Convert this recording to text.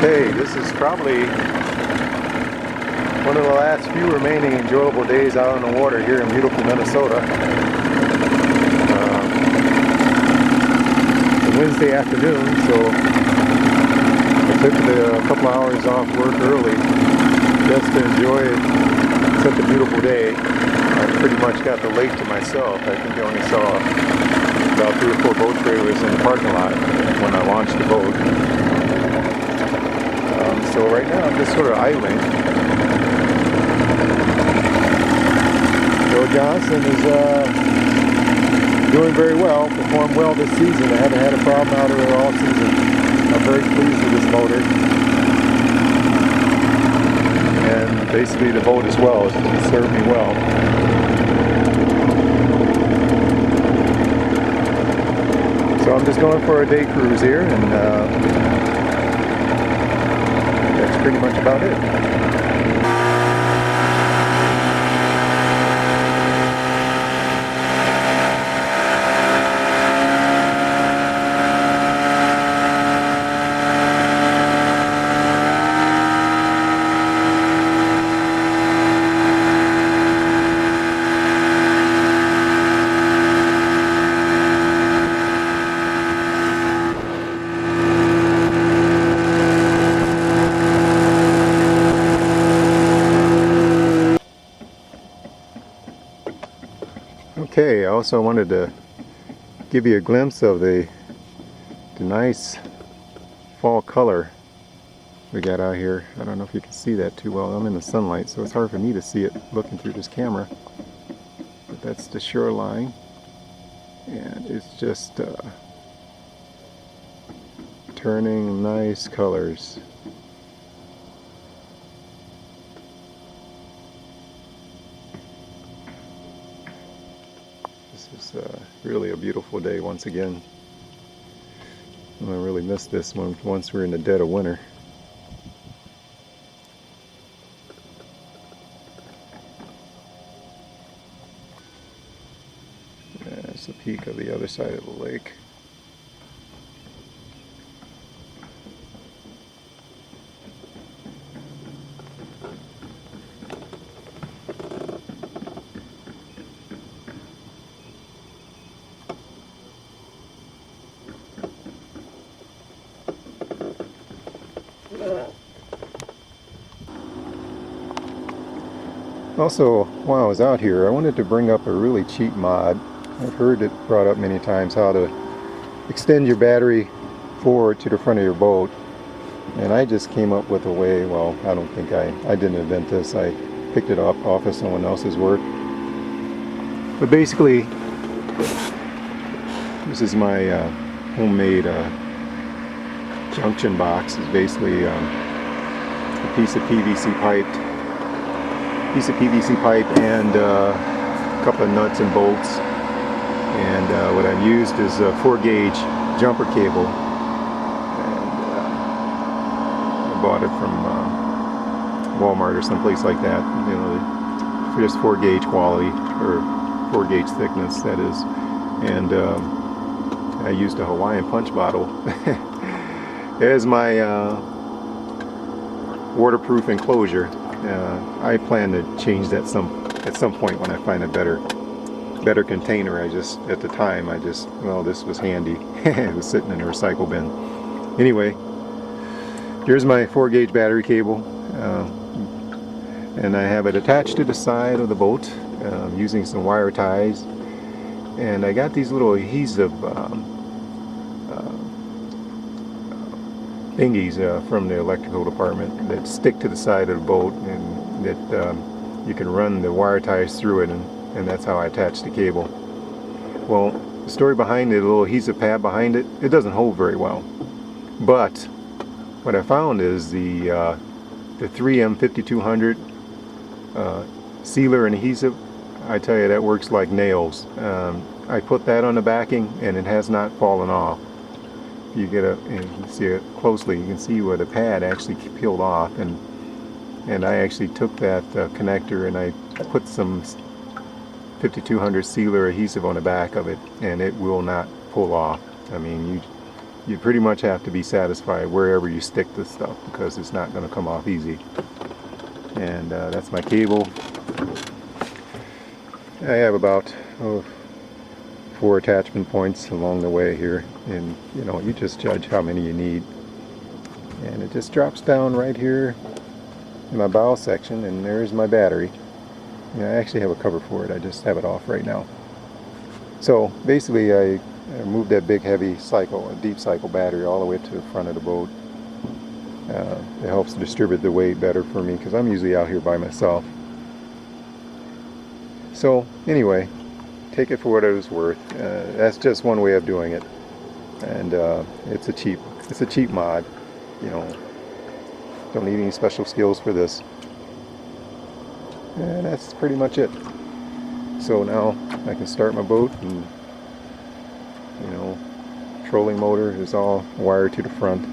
Okay, this is probably one of the last few remaining enjoyable days out on the water here in beautiful Minnesota. It's a Wednesday afternoon, so I took a couple hours off work early just to enjoy such a beautiful day. I pretty much got the lake to myself. I think I only saw about 3 or 4 boat trailers in the parking lot when I launched the boat. So right now I'm just sort of idling. Joe Johnson is doing very well, performed well this season. I haven't had a problem out of it all season. I'm very pleased with this motor. And basically the boat as well has served me well. So I'm just going for a day cruise here, and that's pretty much about it. Okay, I also wanted to give you a glimpse of the nice fall color we got out here. I don't know if you can see that too well. I'm in the sunlight, so it's hard for me to see it looking through this camera. But that's the shoreline, and it's just turning nice colors. This is really a beautiful day once again. I really miss this one once we're in the dead of winter. There's a peek of the other side of the lake. Also, while I was out here, I wanted to bring up a really cheap mod. I've heard it brought up many times, how to extend your battery forward to the front of your boat. And I just came up with a way, well, I don't think I didn't invent this. I picked it up off of someone else's work. But basically, this is my homemade junction box. It's basically a piece of PVC pipe and a couple of nuts and bolts, and what I've used is a 4-gauge jumper cable, and I bought it from Walmart or someplace like that, you know, for just 4-gauge quality, or 4-gauge thickness, that is. And I used a Hawaiian punch bottle as my waterproof enclosure. I plan to change that at some point when I find a better container. At the time, well, this was handy. It was sitting in a recycle bin. Anyway, here's my 4-gauge battery cable, and I have it attached to the side of the boat using some wire ties. And I got these little adhesive thingies from the electrical department that stick to the side of the boat, and that you can run the wire ties through it, and that's how I attach the cable. Well, the story behind it, the little adhesive pad behind it, it doesn't hold very well. But what I found is the 3M 5200 sealer and adhesive, I tell you, that works like nails. I put that on the backing, and it has not fallen off. You get and you can see it closely, you can see where the pad actually peeled off, and I actually took that connector and I put some 5200 sealer adhesive on the back of it, and it will not pull off. I mean, you pretty much have to be satisfied wherever you stick this stuff, because it's not going to come off easy. And that's my cable. I have about 4 attachment points along the way here, and you know, you just judge how many you need. And it just drops down right here in my bow section, and there's my battery. Yeah, I actually have a cover for it, I just have it off right now. So basically I moved that big heavy cycle, a deep cycle battery, all the way to the front of the boat. It helps to distribute the weight better for me, because I'm usually out here by myself. So anyway, take it for what it was worth. That's just one way of doing it, and it's a cheap mod. You know, don't need any special skills for this. And that's pretty much it. So now I can start my boat, and you know, trolling motor is all wired to the front.